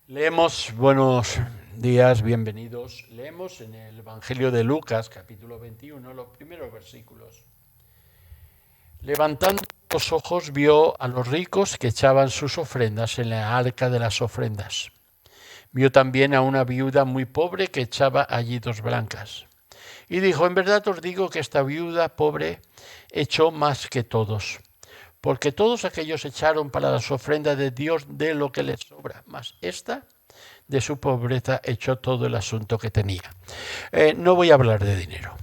Leemos, buenos días, bienvenidos. Leemos en el Evangelio de Lucas, capítulo 21, los primeros versículos. Levantando los ojos, vio a los ricos que echaban sus ofrendas en la arca de las ofrendas. Vio también a una viuda muy pobre que echaba allí 2 blancas. Y dijo: en verdad os digo que esta viuda pobre echó más que todos, porque todos aquellos echaron para las ofrendas de Dios de lo que les sobra, mas esta de su pobreza echó todo el asunto que tenía. No voy a hablar de dinero.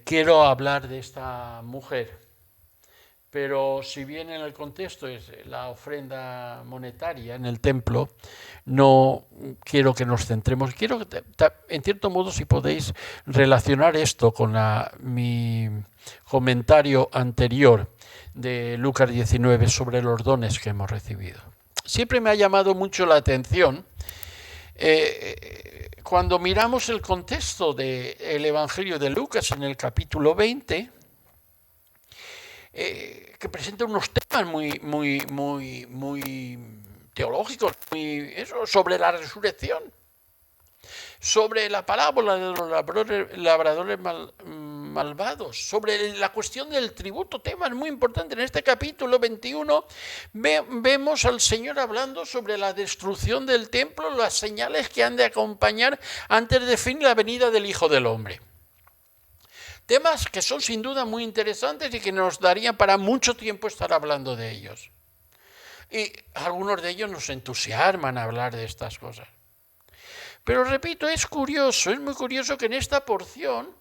Quiero hablar de esta mujer, pero si bien en el contexto es la ofrenda monetaria en el templo, no quiero que nos centremos. Quiero que, en cierto modo, si podéis relacionar esto con mi comentario anterior de Lucas 19 sobre los dones que hemos recibido. Siempre me ha llamado mucho la atención cuando miramos el contexto del Evangelio de Lucas en el capítulo 20, que presenta unos temas muy teológicos, sobre la resurrección, sobre la parábola de los labradores malvados, sobre la cuestión del tributo, temas muy importantes. En este capítulo 21 vemos al Señor hablando sobre la destrucción del templo, las señales que han de acompañar antes de fin la venida del Hijo del Hombre. Temas que son sin duda muy interesantes y que nos darían para mucho tiempo estar hablando de ellos. Y algunos de ellos nos entusiasman a hablar de estas cosas. Pero repito, es muy curioso que en esta porción,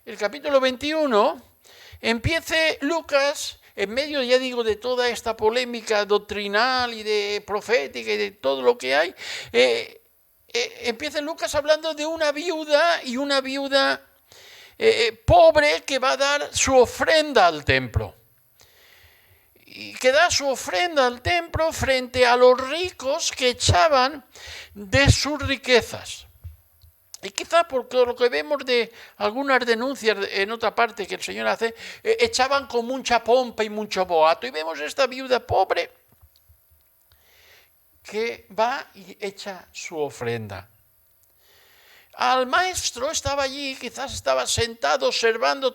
el capítulo 21, empiece Lucas, en medio, ya digo, de toda esta polémica doctrinal y de profética y de todo lo que hay, empieza Lucas hablando de una viuda pobre que va a dar su ofrenda al templo. Y que da su ofrenda al templo frente a los ricos que echaban de sus riquezas. Y quizá porque lo que vemos de algunas denuncias en otra parte que el Señor hace, echaban con mucha pompa y mucho boato. Y vemos esta viuda pobre que va y echa su ofrenda. Al maestro estaba allí, quizás estaba sentado observando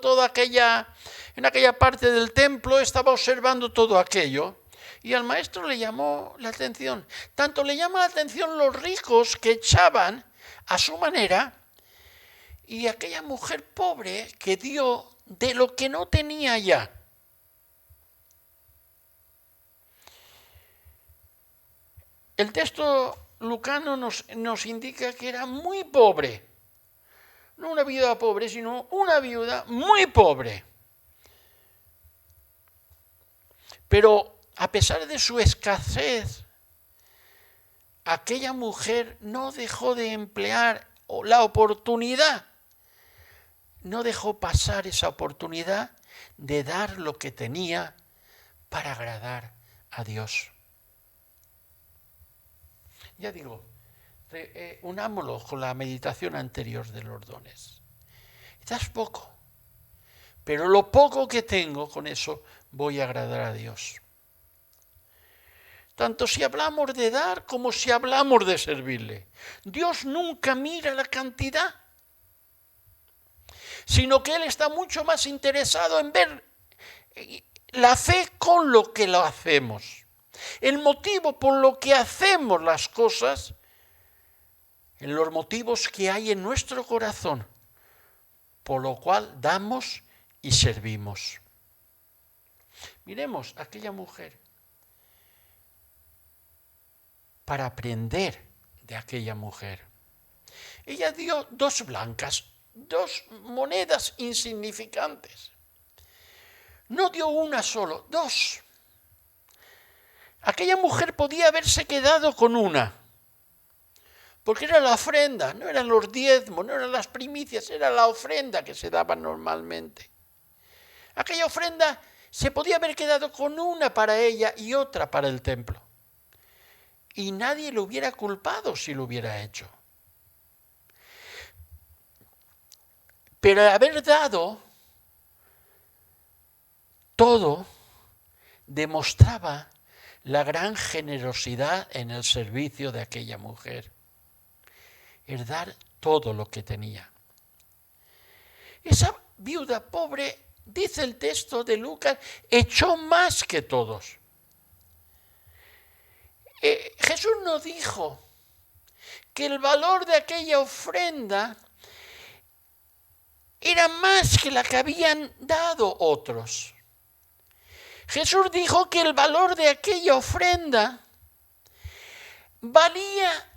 en aquella parte del templo, estaba observando todo aquello. Y al maestro le llamó la atención. Tanto le llama la atención los ricos que echaban a su manera, y aquella mujer pobre que dio de lo que no tenía ya. El texto lucano nos indica que era muy pobre. No una viuda pobre, sino una viuda muy pobre. Pero a pesar de su escasez, aquella mujer no dejó de emplear la oportunidad, no dejó pasar esa oportunidad de dar lo que tenía para agradar a Dios. Ya digo, unámoslo con la meditación anterior de los dones. Das poco, pero lo poco que tengo, con eso voy a agradar a Dios. Tanto si hablamos de dar como si hablamos de servirle. Dios nunca mira la cantidad, sino que Él está mucho más interesado en ver la fe con lo que lo hacemos. El motivo por lo que hacemos las cosas, en los motivos que hay en nuestro corazón, por lo cual damos y servimos. Miremos a aquella mujer para aprender de aquella mujer. Ella dio 2 blancas, 2 monedas insignificantes. No dio una solo, 2. Aquella mujer podía haberse quedado con una, porque era la ofrenda, no eran los diezmos, no eran las primicias, era la ofrenda que se daba normalmente. Aquella ofrenda se podía haber quedado con una para ella y otra para el templo. Y nadie lo hubiera culpado si lo hubiera hecho. Pero al haber dado todo, demostraba la gran generosidad en el servicio de aquella mujer. Es dar todo lo que tenía. Esa viuda pobre, dice el texto de Lucas, echó más que todos. Jesús no dijo que el valor de aquella ofrenda era más que la que habían dado otros. Jesús dijo que el valor de aquella ofrenda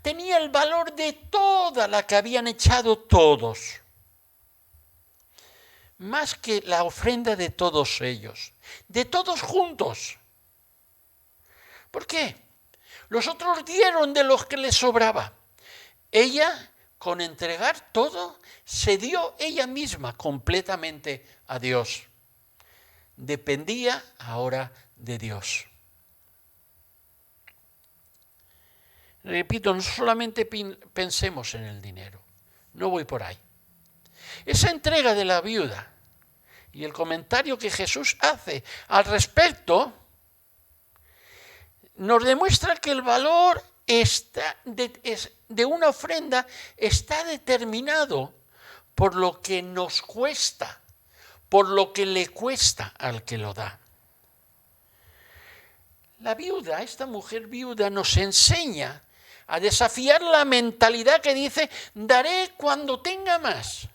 tenía el valor de toda la que habían echado todos, más que la ofrenda de todos ellos, de todos juntos. ¿Por qué? Los otros dieron de los que les sobraba. Ella, con entregar todo, se dio ella misma completamente a Dios. Dependía ahora de Dios. Repito, no solamente pensemos en el dinero, no voy por ahí. Esa entrega de la viuda y el comentario que Jesús hace al respecto nos demuestra que el valor de una ofrenda está determinado por lo que nos cuesta, por lo que le cuesta al que lo da. La viuda, esta mujer viuda, nos enseña a desafiar la mentalidad que dice, daré cuando tenga más.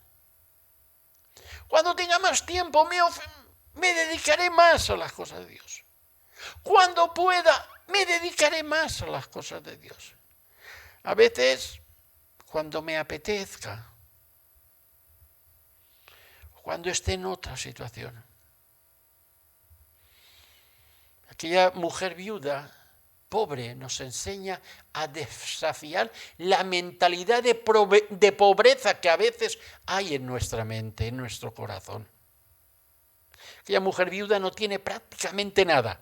Cuando tenga más tiempo, me dedicaré más a las cosas de Dios. Cuando pueda, me dedicaré más a las cosas de Dios. A veces, cuando me apetezca, cuando esté en otra situación. Aquella mujer viuda, pobre, nos enseña a desafiar la mentalidad de pobreza que a veces hay en nuestra mente, en nuestro corazón. Aquella mujer viuda no tiene prácticamente nada.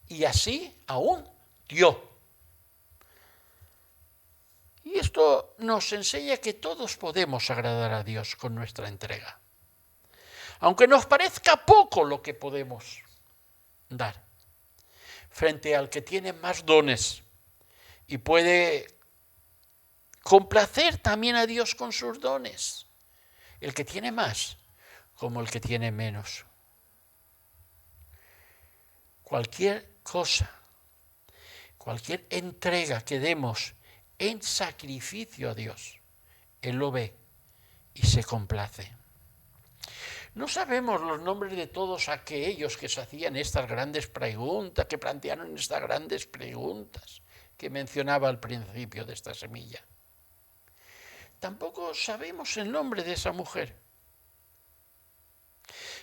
Y así aún dio. Y esto nos enseña que todos podemos agradar a Dios con nuestra entrega. Aunque nos parezca poco lo que podemos dar, frente al que tiene más dones y puede complacer también a Dios con sus dones. El que tiene más como el que tiene menos. Cualquier cosa, cualquier entrega que demos en sacrificio a Dios, Él lo ve y se complace. No sabemos los nombres de todos aquellos que se hacían estas grandes preguntas, que plantearon estas grandes preguntas que mencionaba al principio de esta semilla. Tampoco sabemos el nombre de esa mujer.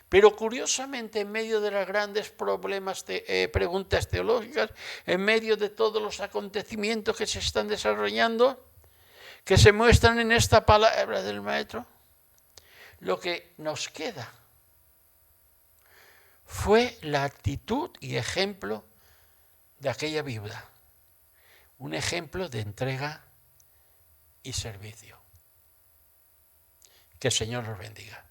Pero curiosamente, en medio de las grandes preguntas teológicas, en medio de todos los acontecimientos que se están desarrollando, que se muestran en esta palabra del Maestro, lo que nos queda fue la actitud y ejemplo de aquella viuda. Un ejemplo de entrega y servicio. Que el Señor los bendiga.